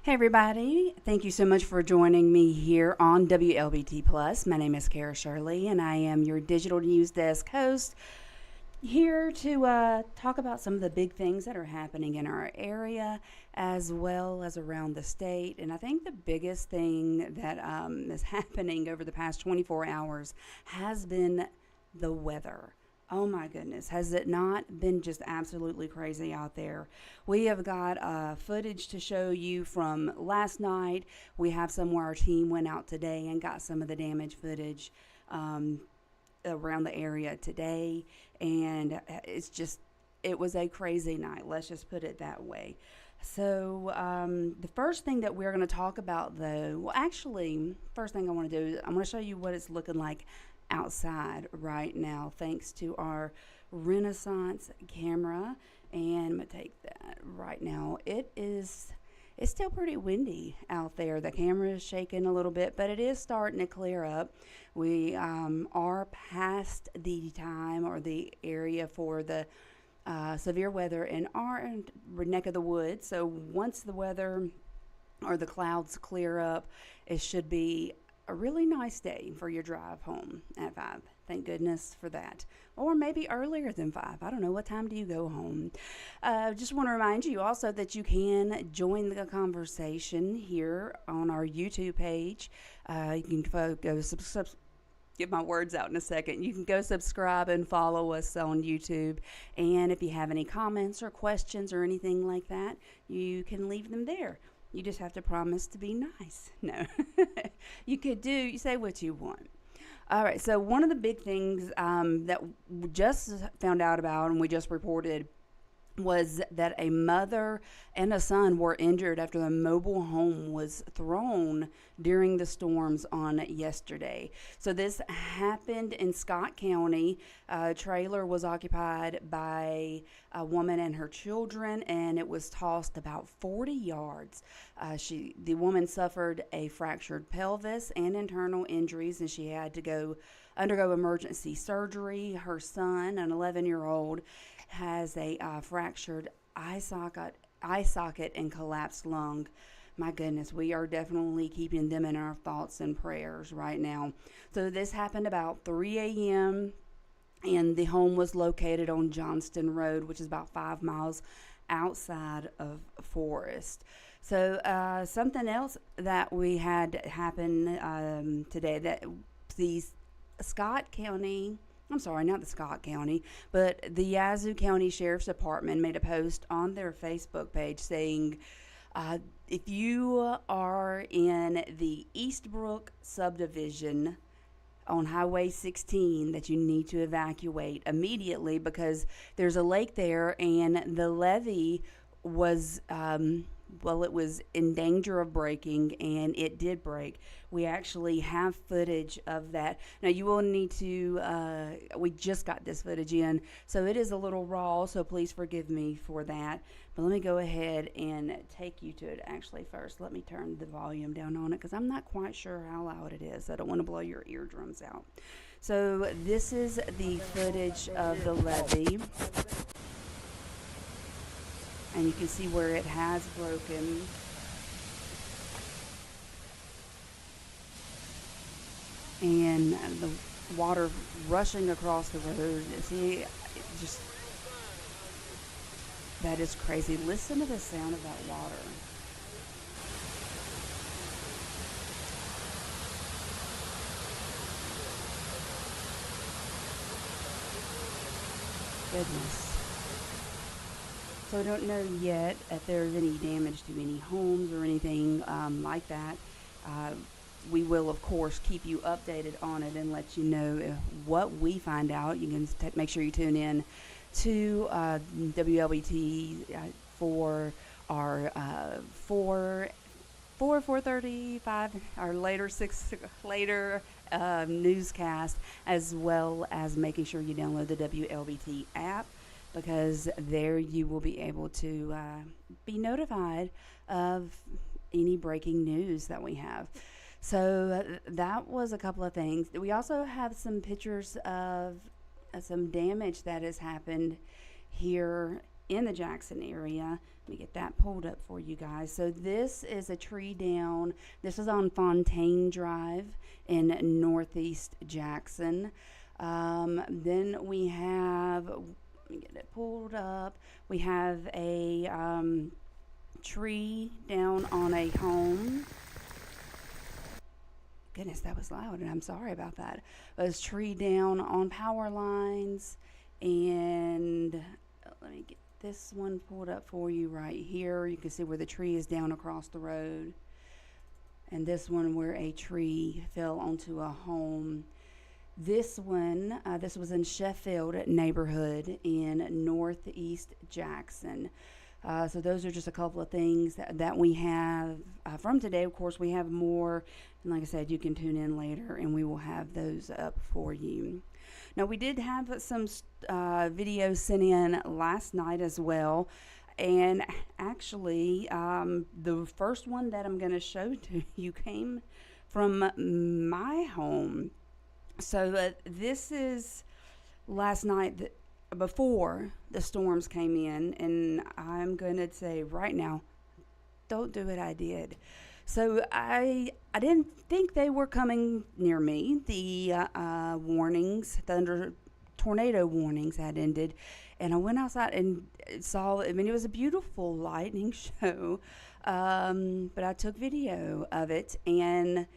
Hey everybody, thank you so much for joining me here on WLBT Plus. My name is Kara Shirley and I am your digital news desk host here to talk about some of the big things that are happening in our area as well as around the state. And I think the biggest thing that is happening over the past 24 hours has been the weather. Oh my goodness, has it not been just absolutely crazy out there? We have got footage to show you from last night. We have some where our team went out today and got some of the damage footage um, around the area today. And it was a crazy night. Let's just put it that way. So, the first thing that we're going to talk about, though, well, actually, first thing I want to do is I'm going to show you what it's looking like outside right now, thanks to our Renaissance camera. And I'm going to take that right now. It's still pretty windy out there. The camera is shaking a little bit, but it is starting to clear up. We are past the time or the area for the severe weather in our neck of the woods. So once the weather or the clouds clear up, it should be a really nice day for your drive home at 5. Thank goodness for that. Or maybe earlier than 5. I don't know. What time do you go home? Just want to remind you also that you can join the conversation here on our YouTube page. You can go get my words out in a second. You can go subscribe and follow us on YouTube. And if you have any comments or questions or anything like that, you can leave them there. You just have to promise to be nice. No, you say what you want. All right, so one of the big things that we just found out about and we just reported was that a mother and a son were injured after the mobile home was thrown during the storms on yesterday. So this happened in Scott County. A trailer was occupied by a woman and her children, and it was tossed about 40 yards. The woman suffered a fractured pelvis and internal injuries, and she had to undergo emergency surgery. Her son, an 11-year-old, has a fractured eye socket and collapsed lung. My goodness, we are definitely keeping them in our thoughts and prayers right now. So this happened about 3 a.m. and the home was located on Johnston Road, which is about 5 miles outside of Forest. So something else that we had happen today, that the Scott County, I'm sorry, not the Scott County, but the Yazoo County Sheriff's Department made a post on their Facebook page saying, if you are in the Eastbrook subdivision on Highway 16, that you need to evacuate immediately because there's a lake there and the levee was it was in danger of breaking, and it did break. We actually have footage of that. Now, you will need to, we just got this footage in, so it is a little raw, so please forgive me for that. But let me go ahead and take you to it. Actually, first, let me turn the volume down on it because I'm not quite sure how loud it is. I don't want to blow your eardrums out. So this is the footage of the levee. And you can see where it has broken. And the water rushing across the road. See, that is crazy. Listen to the sound of that water. Goodness. So I don't know yet if there's any damage to any homes or anything like that. We will, of course, keep you updated on it and let you know what we find out. You can make sure you tune in to WLBT for our 4:35, our later newscast, as well as making sure you download the WLBT app, because there you will be able to be notified of any breaking news that we have. So that was a couple of things. We also have some pictures of some damage that has happened here in the Jackson area. Let me get that pulled up for you guys. So this is a tree down. This is on Fontaine Drive in Northeast Jackson. Then we have, let me get it pulled up. We have a tree down on a home. Goodness, that was loud, and I'm sorry about that. It was tree down on power lines, and let me get this one pulled up for you right here. You can see where the tree is down across the road, and this one where a tree fell onto a home. This one, this was in Sheffield neighborhood in Northeast Jackson. So those are just a couple of things that we have from today. Of course, we have more, and like I said, you can tune in later, and we will have those up for you. Now, we did have some videos sent in last night as well, and actually, the first one that I'm going to show to you came from my home. So this is last night before the storms came in, and I'm going to say right now, don't do what I did. So I didn't think they were coming near me. The tornado warnings had ended, and I went outside and saw, I mean, it was a beautiful lightning show, but I took video of it, and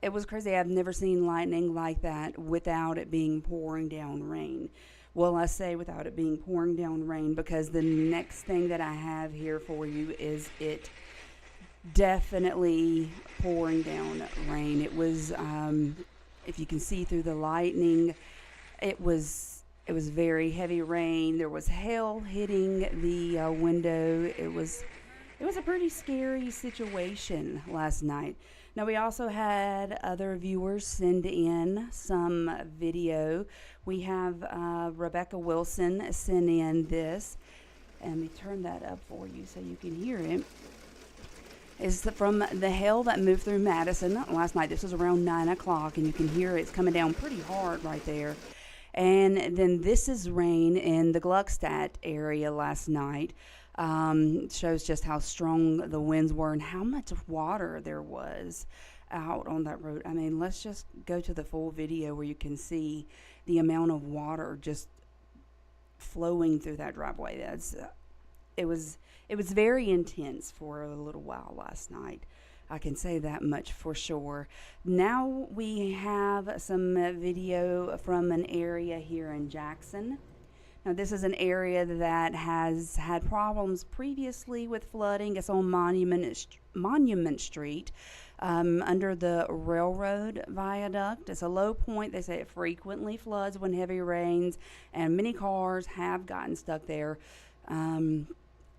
it was crazy. I've never seen lightning like that without it being pouring down rain. Well, I say without it being pouring down rain because the next thing that I have here for you is it definitely pouring down rain. It was, if you can see through the lightning, it was very heavy rain. There was hail hitting the window. It was a pretty scary situation last night. Now, we also had other viewers send in some video. We have Rebecca Wilson send in this. And let me turn that up for you so you can hear it. It's from the hail that moved through Madison last night. This was around 9 o'clock, and you can hear it's coming down pretty hard right there. And then this is rain in the Gluckstadt area last night. Shows just how strong the winds were and how much water there was out on that road. I mean, let's just go to the full video where you can see the amount of water just flowing through that driveway. It was very intense for a little while last night. I can say that much for sure. Now we have some video from an area here in Jackson. Now, this is an area that has had problems previously with flooding. It's on Monument Street under the railroad viaduct. It's a low point. They say it frequently floods when heavy rains, and many cars have gotten stuck there.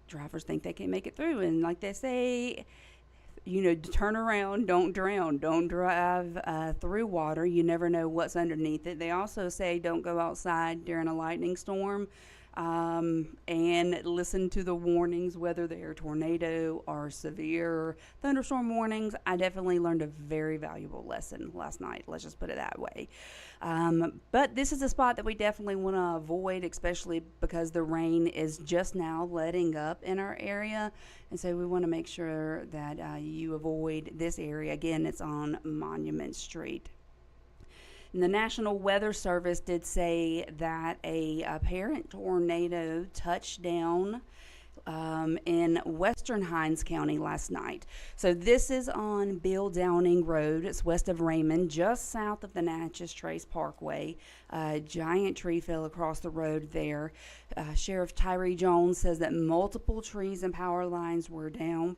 Drivers think they can make it through, and like they say, you know, turn around, don't drown, don't drive through water. You never know what's underneath it. They also say don't go outside during a lightning storm, and listen to the warnings, whether they're tornado or severe thunderstorm warnings. I definitely learned a very valuable lesson last night. Let's just put it that way. But this is a spot that we definitely want to avoid, especially because the rain is just now letting up in our area. And so we want to make sure that you avoid this area. Again, it's on Monument Street. And the National Weather Service did say that a apparent tornado touched down in western Hinds County last night. So this is on Bill Downing Road. It's west of Raymond, just south of the Natchez Trace Parkway. A giant tree fell across the road there. Sheriff Tyree Jones says that multiple trees and power lines were down,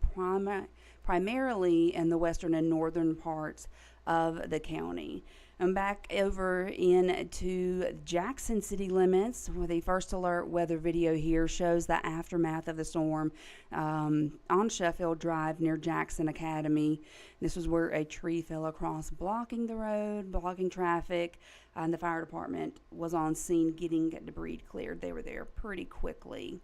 primarily in the western and northern parts of the county. And back over into Jackson city limits, where the first alert weather video here shows the aftermath of the storm on Sheffield Drive near Jackson Academy. This was where a tree fell across, blocking the road, blocking traffic, and the fire department was on scene getting debris cleared. They were there pretty quickly.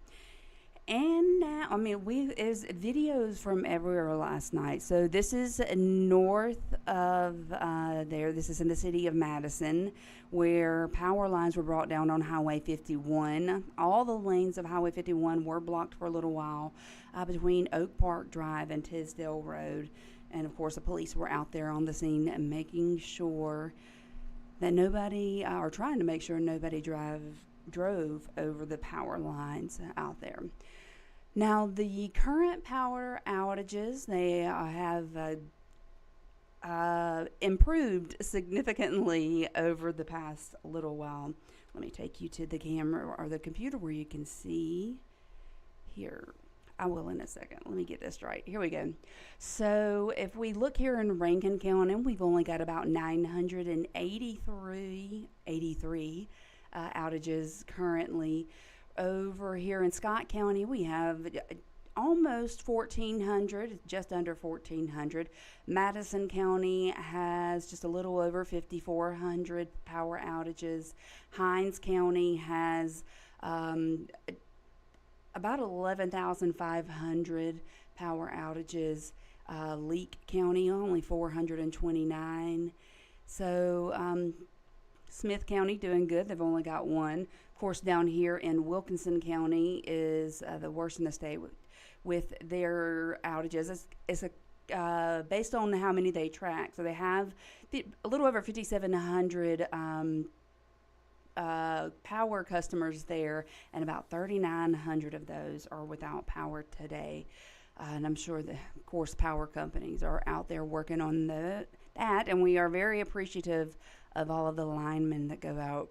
And now, I mean, we is videos from everywhere last night. So this is north of there. This is in the city of Madison, where power lines were brought down on Highway 51. All the lanes of Highway 51 were blocked for a little while between Oak Park Drive and Tisdale Road. And of course, the police were out there on the scene making sure that nobody, or trying to make sure nobody drove over the power lines out there. Now, the current power outages, they have improved significantly over the past little while. Let me take you to the camera or the computer where you can see here. I will in a second. Let me get this right. Here we go. So if we look here in Rankin County, we've only got about 983 outages currently. Over here in Scott County, we have almost 1,400, just under 1,400. Madison County has just a little over 5,400 power outages. Hinds County has about 11,500 power outages. Leake County, only 429. So Smith County doing good. They've only got one. Of course, down here in Wilkinson County is the worst in the state with their outages. It's based on how many they track. So they have a little over 5,700 power customers there, and about 3,900 of those are without power today. And I'm sure that, of course, power companies are out there working on that, and we are very appreciative of all of the linemen that go out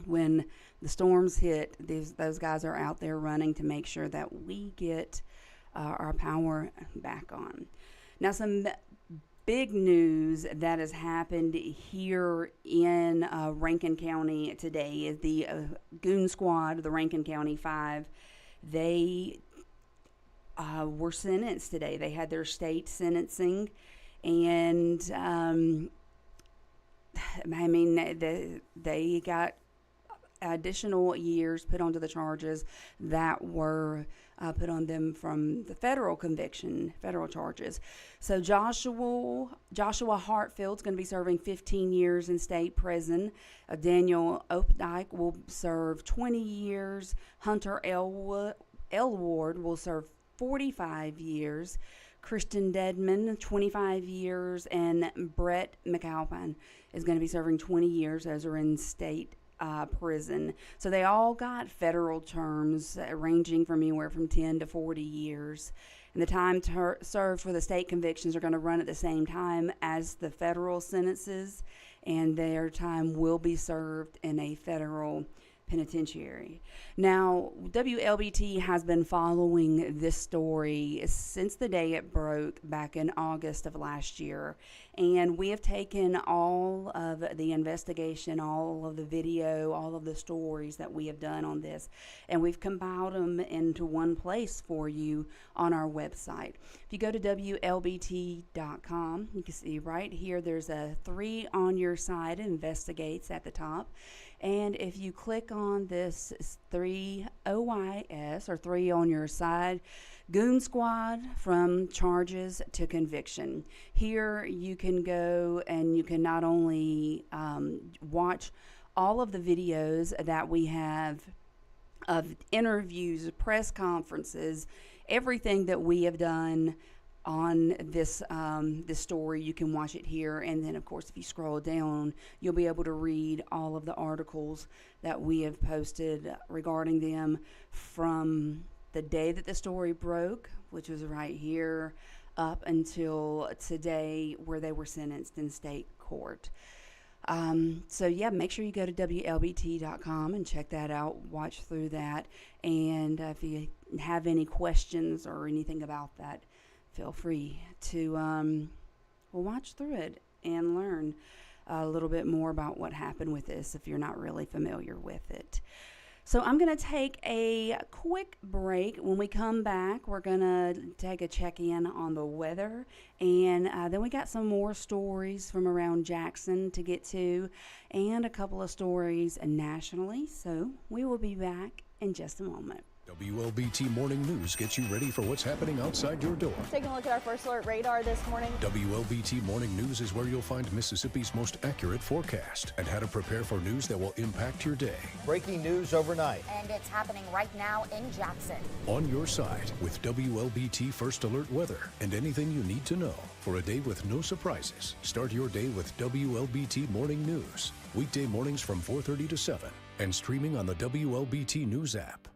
when the storms hit. Those guys are out there running to make sure that we get our power back on. Now, some big news that has happened here in Rankin County today is the Goon Squad, the Rankin County 5. They were sentenced today. They had their state sentencing, and I mean, they got additional years put onto the charges that were put on them from the federal charges. So Joshua Hartfield's going to be serving 15 years in state prison. Daniel Opdyke will serve 20 years. Hunter Elward will serve 45 years. Kristen Dedman, 25 years, and Brett McAlpine is going to be serving 20 years. Those are in state prison. So they all got federal terms ranging from anywhere from 10 to 40 years. And the time served for the state convictions are going to run at the same time as the federal sentences, and their time will be served in a federal penitentiary. Now, Wlbt has been following this story since the day it broke back in August of last year, and we have taken all of the investigation, all of the video, all of the stories that we have done on this, and we've compiled them into one place for you on our website. If you go to Wlbt.com, you can see right here there's a 3 on your side, investigates at the top. And if you click on this 3 OYS, or 3 on your side, Goon Squad, from charges to conviction. Here you can go and you can not only watch all of the videos that we have of interviews, press conferences, everything that we have done on this story. You can watch it here, and then of course if you scroll down you'll be able to read all of the articles that we have posted regarding them from the day that the story broke, which was right here, up until today where they were sentenced in state court. So yeah, make sure you go to Wlbt.com and check that out, watch through that, and if you have any questions or anything about that, feel free to watch through it and learn a little bit more about what happened with this if you're not really familiar with it. So I'm going to take a quick break. When we come back, we're going to take a check-in on the weather, and then we got some more stories from around Jackson to get to, and a couple of stories nationally. So we will be back in just a moment. WLBT Morning News gets you ready for what's happening outside your door. Taking a look at our first alert radar this morning. WLBT Morning News is where you'll find Mississippi's most accurate forecast and how to prepare for news that will impact your day. Breaking news overnight. And it's happening right now in Jackson. On your side with WLBT First Alert Weather and anything you need to know for a day with no surprises. Start your day with WLBT Morning News. Weekday mornings from 4:30 to 7 and streaming on the WLBT News app.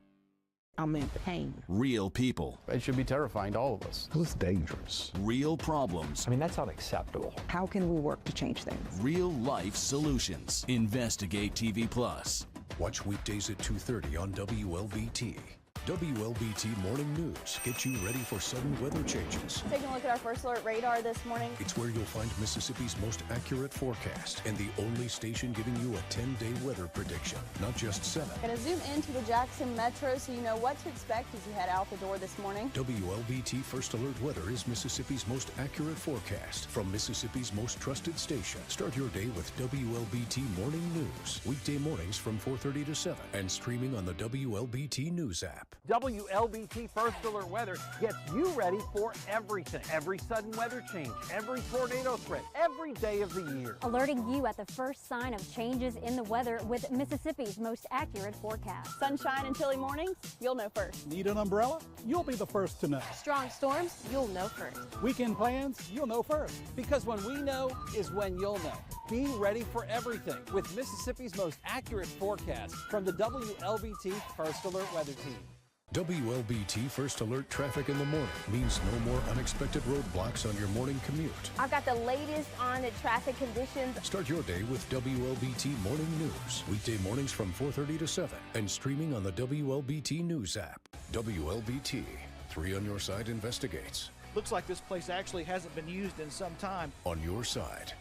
I'm in pain. Real people. It should be terrifying to all of us. It's dangerous. Real problems. I mean, that's unacceptable. How can we work to change things? Real life solutions. Investigate TV Plus. Watch weekdays at 2:30 on WLBT. WLBT Morning News gets you ready for sudden weather changes. Taking a look at our first alert radar this morning. It's where you'll find Mississippi's most accurate forecast and the only station giving you a 10-day weather prediction, not just 7. Going to zoom into the Jackson Metro so you know what to expect as you head out the door this morning. WLBT First Alert Weather is Mississippi's most accurate forecast from Mississippi's most trusted station. Start your day with WLBT Morning News. Weekday mornings from 4:30 to 7 and streaming on the WLBT News app. WLBT First Alert Weather gets you ready for everything. Every sudden weather change, every tornado threat, every day of the year. Alerting you at the first sign of changes in the weather with Mississippi's most accurate forecast. Sunshine and chilly mornings, you'll know first. Need an umbrella? You'll be the first to know. Strong storms, you'll know first. Weekend plans? You'll know first. Because when we know is when you'll know. Be ready for everything with Mississippi's most accurate forecast from the WLBT First Alert Weather Team. WLBT First Alert traffic in the morning means no more unexpected roadblocks on your morning commute. I've got the latest on the traffic conditions. Start your day with WLBT Morning News. Weekday mornings from 4:30 to 7 and streaming on the WLBT News app. WLBT, 3 on your side investigates. Looks like this place actually hasn't been used in some time. On your side.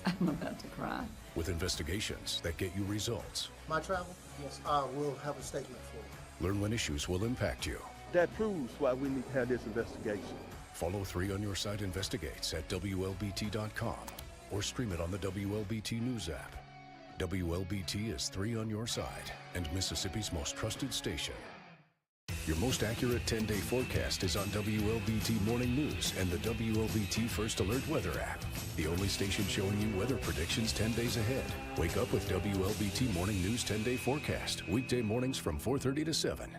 I'm about to cry. With investigations that get you results. My travel? Yes, I will have a statement for you. Learn when issues will impact you. That proves why we need to have this investigation. Follow 3 on your side investigates at WLBT.com or stream it on the WLBT News app. WLBT is 3 on your side and Mississippi's most trusted station. Your most accurate 10-day forecast is on WLBT Morning News and the WLBT First Alert Weather app. The only station showing you weather predictions 10 days ahead. Wake up with WLBT Morning News 10-day forecast. Weekday mornings from 4:30 to 7.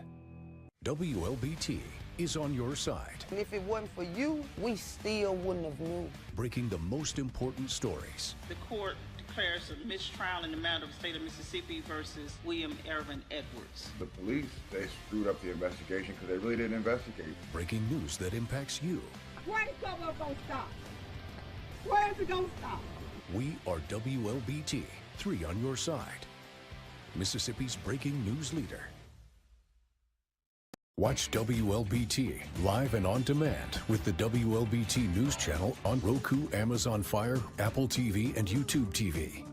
WLBT is on your side. And if it wasn't for you, we still wouldn't have knew. Breaking the most important stories. The court declares a mistrial in the matter of the state of Mississippi versus William Ervin Edwards. The police, they screwed up the investigation because they really didn't investigate. Breaking news that impacts you. Where is Governor going to stop? Where is it going to stop? We are WLBT, 3 on your side. Mississippi's breaking news leader. Watch WLBT live and on demand with the WLBT News channel on Roku, Amazon Fire, Apple TV, and YouTube TV.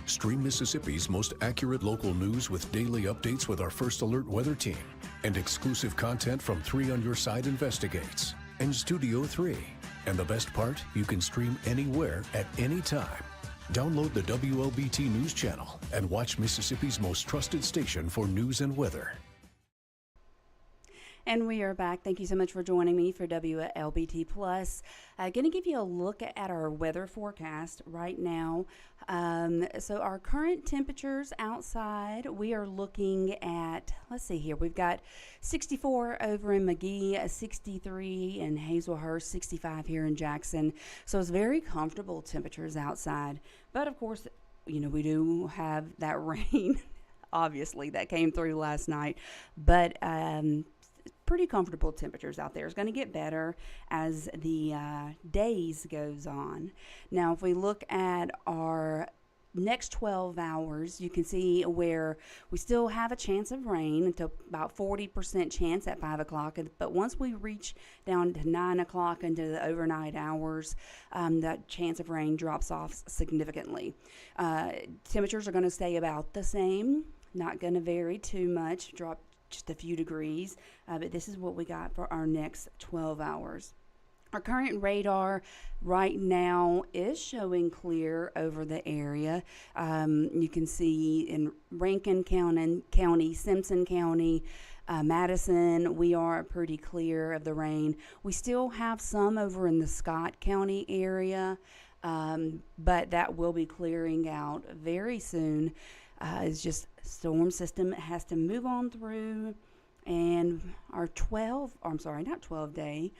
Stream Mississippi's most accurate local news with daily updates with our First Alert Weather Team and exclusive content from 3 on Your Side Investigates and Studio 3. And the best part, you can stream anywhere at any time. Download the WLBT News channel and watch Mississippi's most trusted station for news and weather. And we are back. Thank you so much for joining me for WLBT Plus. Going to give you a look at our weather forecast right now. So our current temperatures outside, we are looking at, let's see here, we've got 64 over in Magee, 63 in Hazelhurst, 65 here in Jackson. So it's very comfortable temperatures outside. But of course, you know, we do have that rain, obviously, that came through last night. But pretty comfortable temperatures out there. It's going to get better as the days goes on. Now, if we look at our next 12 hours, you can see where we still have a chance of rain until about 40% chance at 5 o'clock. But once we reach down to 9 o'clock into the overnight hours, that chance of rain drops off significantly. Temperatures are going to stay about the same, not going to vary too much, drop just a few degrees, but this is what we got for our next 12 hours. Our current radar right now is showing clear over the area. You can see in Rankin County, Simpson County, Madison, we are pretty clear of the rain. We still have some over in the Scott County area, but that will be clearing out very soon. It's just storm system has to move on through. And our 7-day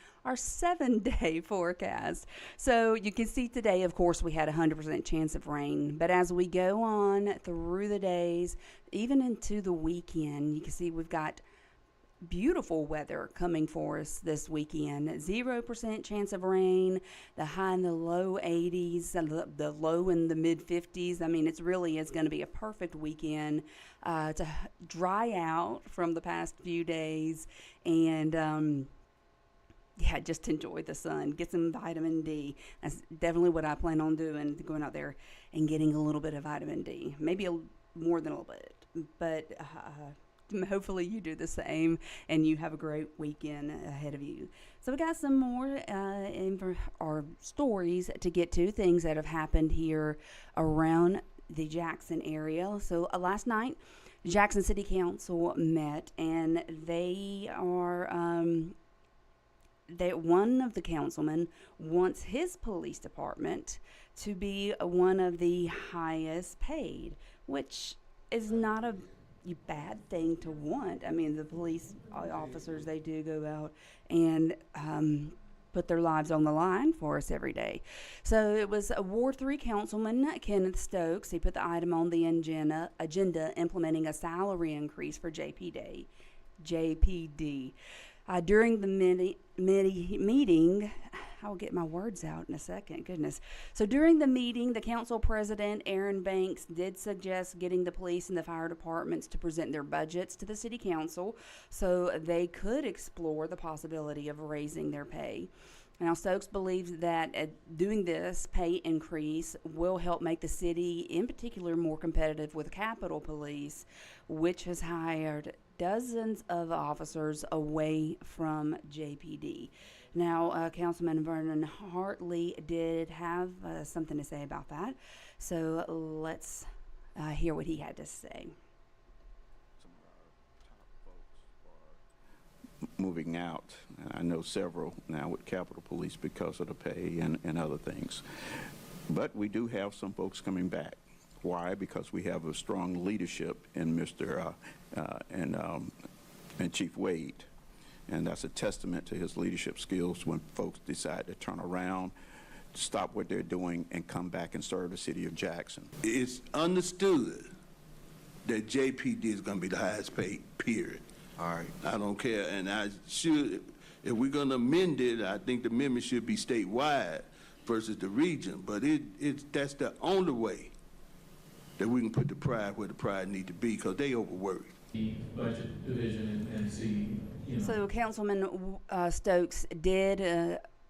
forecast. So you can see today, of course, we had a 100% chance of rain. But as we go on through the days, even into the weekend, you can see we've got beautiful weather coming for us this weekend. 0% chance of rain, the high in the low 80s, the low in the mid 50s. I mean, it's really is going to be a perfect weekend to dry out from the past few days and just enjoy the sun, get some vitamin D. That's definitely what I plan on doing, going out there and getting a little bit of vitamin D, maybe more than a little bit, but hopefully you do the same and you have a great weekend ahead of you. So we got some more our stories to get to, things that have happened here around the Jackson area. So last night, Jackson City Council met, and they are one of the councilmen wants his police department to be one of the highest paid, which is not a bad thing to want. I mean, the police officers, they do go out and put their lives on the line for us every day. So it was a Ward 3 councilman, Kenneth Stokes. He put the item on the agenda implementing a salary increase for JPD. During the meeting, I'll get my words out in a second, goodness. So during the meeting, the council president, Aaron Banks, did suggest getting the police and the fire departments to present their budgets to the city council so they could explore the possibility of raising their pay. Now, Stokes believes that doing this pay increase will help make the city, in particular, more competitive with Capitol Police, which has hired dozens of officers away from JPD. Now, Councilman Vernon Hartley did have something to say about that. So let's hear what he had to say. Some of our top folks are moving out. I know several now with Capitol Police because of the pay and other things. But we do have some folks coming back. Why? Because we have a strong leadership in Mr. and Chief Wade. And that's a testament to his leadership skills when folks decide to turn around, stop what they're doing, and come back and serve the city of Jackson. It's understood that JPD is going to be the highest paid, period. All right. I don't care. And if we're going to amend it, I think the amendment should be statewide versus the region. But that's the only way that we can put the pride where the pride need to be, because they overwork. The budget division and see. So Councilman Stokes did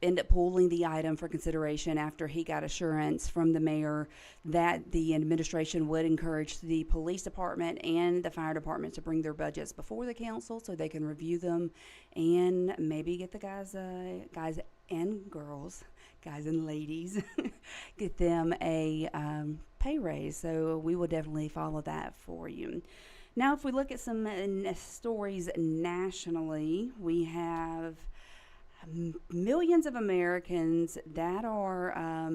end up pulling the item for consideration after he got assurance from the mayor that the administration would encourage the police department and the fire department to bring their budgets before the council so they can review them and maybe get the guys and girls, guys and ladies, get them a pay raise. So we will definitely follow that for you. Now, if we look at some stories nationally, we have millions of Americans that are,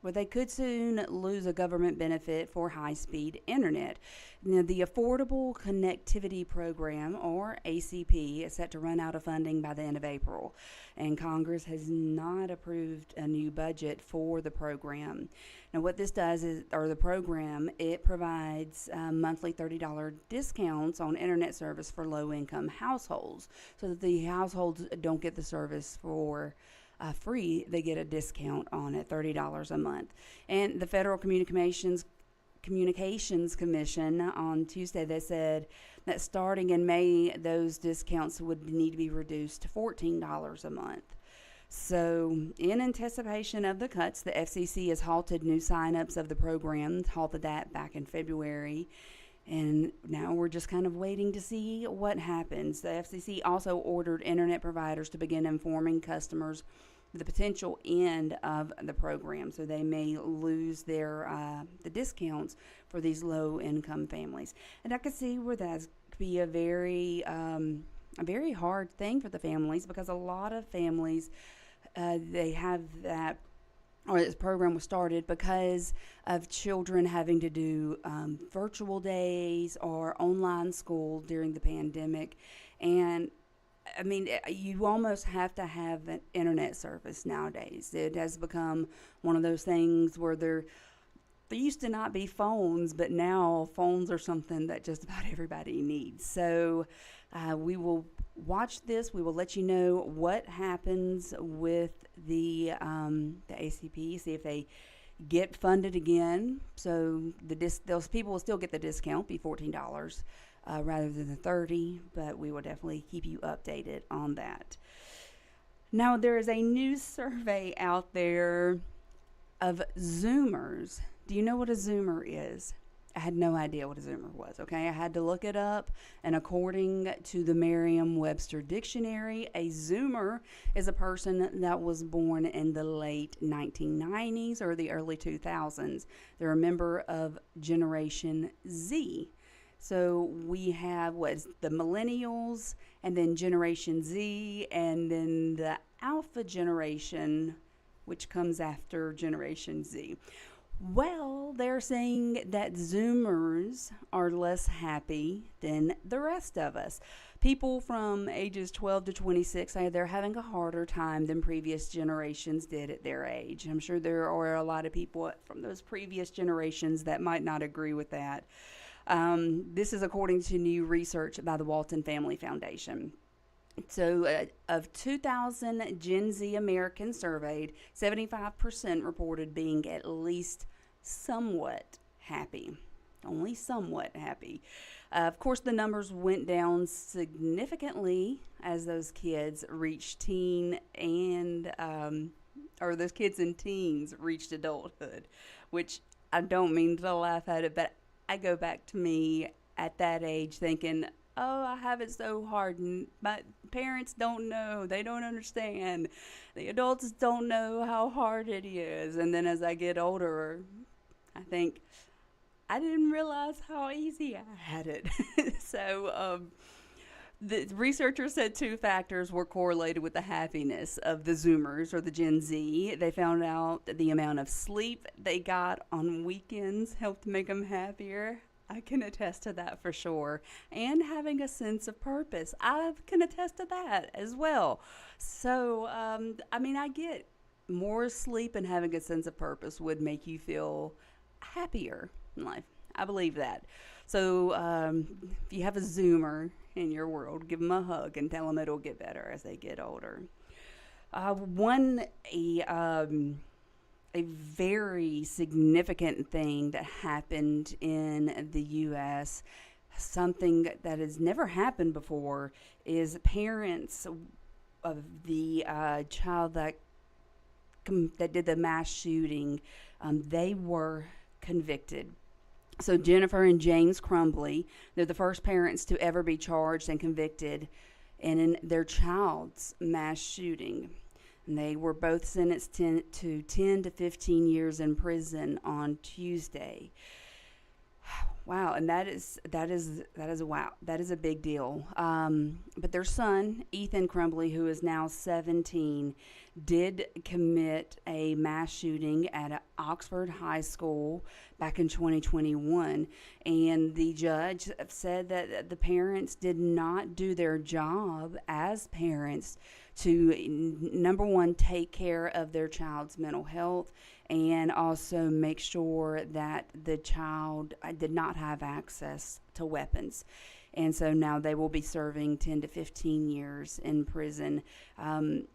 they could soon lose a government benefit for high-speed internet. Now, the Affordable Connectivity Program, or ACP, is set to run out of funding by the end of April, and Congress has not approved a new budget for the program. Now, what this does is, or the program, it provides monthly $30 discounts on internet service for low-income households, so that the households don't get the service for free. They get a discount on it, $30 a month. And the Federal Communications Commission on Tuesday, they said that starting in May, those discounts would need to be reduced to $14 a month. So in anticipation of the cuts, the FCC has halted new signups of the program, halted that back in February. And now we're just kind of waiting to see what happens. The FCC also ordered internet providers to begin informing customers the potential end of the program. So they may lose their the discounts for these low-income families. And I could see where that could be a very hard thing for the families, because a lot of families, they have that, or this program was started because of children having to do virtual days or online school during the pandemic. And I mean, you almost have to have an internet service nowadays. It has become one of those things where there used to not be phones, but now phones are something that just about everybody needs. So we will watch this. We will let you know what happens with the ACP, see if they get funded again. So those people will still get the discount, be $14 rather than the $30, but we will definitely keep you updated on that. Now, there is a new survey out there of Zoomers. Do you know what a Zoomer is? I had no idea what a Zoomer was, okay? I had to look it up, and according to the Merriam-Webster Dictionary, a Zoomer is a person that was born in the late 1990s or the early 2000s. They're a member of Generation Z. So we have the millennials, and then Generation Z, and then the Alpha generation, which comes after Generation Z. Well, they're saying that Zoomers are less happy than the rest of us. People from ages 12 to 26 say they're having a harder time than previous generations did at their age. I'm sure there are a lot of people from those previous generations that might not agree with that. This is according to new research by the Walton Family Foundation. So of 2,000 Gen Z Americans surveyed, 75% reported being at least somewhat happy. Only somewhat happy. Of course, the numbers went down significantly as those kids reached those kids and teens reached adulthood, which I don't mean to laugh at it, but I go back to me at that age thinking, oh, I have it so hard, and my parents don't know. They don't understand. The adults don't know how hard it is. And then as I get older, I think, I didn't realize how easy I had it. So the researchers said 2 factors were correlated with the happiness of the Zoomers, or the Gen Z. They found out that the amount of sleep they got on weekends helped make them happier. I can attest to that for sure. And having a sense of purpose. I can attest to that as well. So, I mean, I get more sleep and having a sense of purpose would make you feel happier in life. I believe that. So, if you have a Zoomer in your world, give them a hug and tell them it'll get better as they get older. A very significant thing that happened in the U.S., something that has never happened before, is parents of the child that did the mass shooting, they were convicted. So Jennifer and James Crumbly, they're the first parents to ever be charged and convicted in their child's mass shooting. And they were both sentenced to 10 to 15 years in prison on Tuesday. Wow, and that is wow. That is a big deal. But their son, Ethan Crumbly, who is now 17, did commit a mass shooting at Oxford High School back in 2021. And the judge said that the parents did not do their job as parents to, number one, take care of their child's mental health, and also make sure that the child did not have access to weapons. And so now they will be serving 10 to 15 years in prison.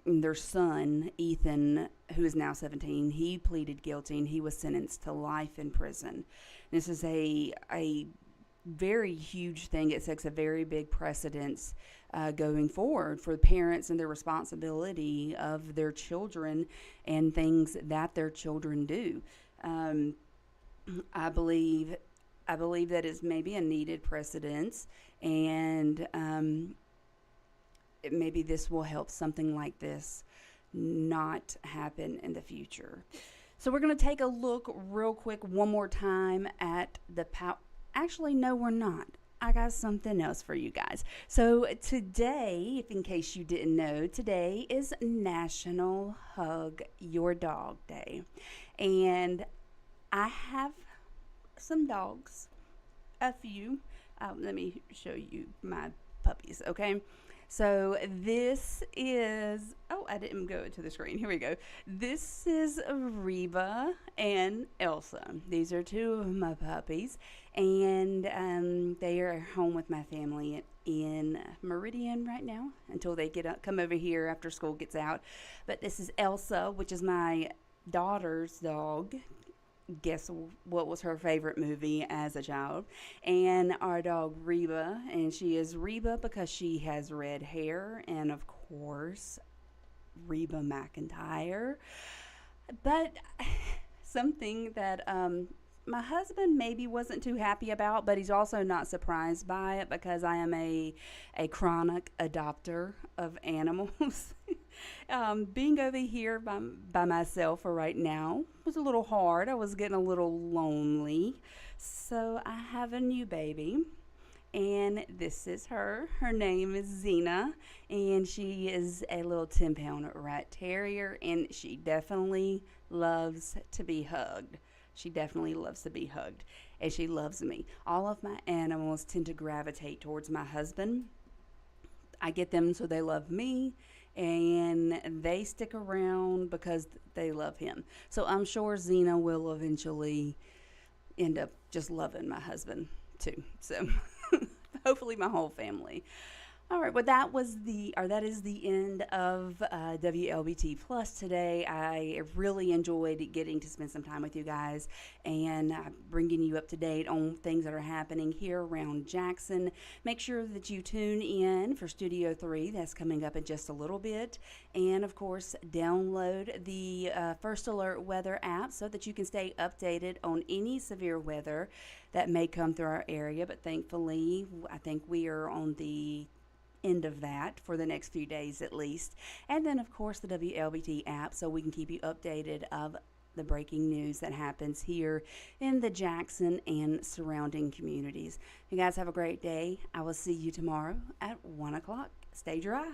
Their son, Ethan, who is now 17, he pleaded guilty, and he was sentenced to life in prison. This is a very huge thing. It sets a very big precedence going forward for parents and their responsibility of their children and things that their children do. I believe that is maybe a needed precedence, and maybe this will help something like this not happen in the future. So we're going to take a look real quick one more time at the Actually, no, we're not. I got something else for you guys. So today, if in case you didn't know, today is National Hug Your Dog Day. And I have some dogs, a few. Let me show you my puppies, okay? So this is, oh, I didn't go to the screen. Here we go. This is Reba and Elsa. These are two of my puppies, and they are home with my family in Meridian right now until they come over here after school gets out. But this is Elsa, which is my daughter's dog. Guess what was her favorite movie as a child? And our dog Reba, and she is Reba because she has red hair, and of course Reba McEntire. But something that my husband maybe wasn't too happy about, but he's also not surprised by it because I am a chronic adopter of animals. Being over here by myself for right now was a little hard. I was getting a little lonely. So I have a new baby, and this is her. Her name is Xena, and she is a little 10-pound rat terrier, and she definitely loves to be hugged. She definitely loves to be hugged, and she loves me. All of my animals tend to gravitate towards my husband. I get them so they love me, and they stick around because they love him. So I'm sure Xena will eventually end up just loving my husband too. So hopefully my whole family. All right, well, that is the end of WLBT Plus today. I really enjoyed getting to spend some time with you guys and bringing you up to date on things that are happening here around Jackson. Make sure that you tune in for Studio 3. That's coming up in just a little bit. And, of course, download the First Alert Weather app so that you can stay updated on any severe weather that may come through our area. But thankfully, I think we are on the end of that for the next few days at least. And then of course the WLBT app, so we can keep you updated of the breaking news that happens here in the Jackson and surrounding communities. You guys have a great day. I will see you tomorrow at 1 o'clock. Stay dry.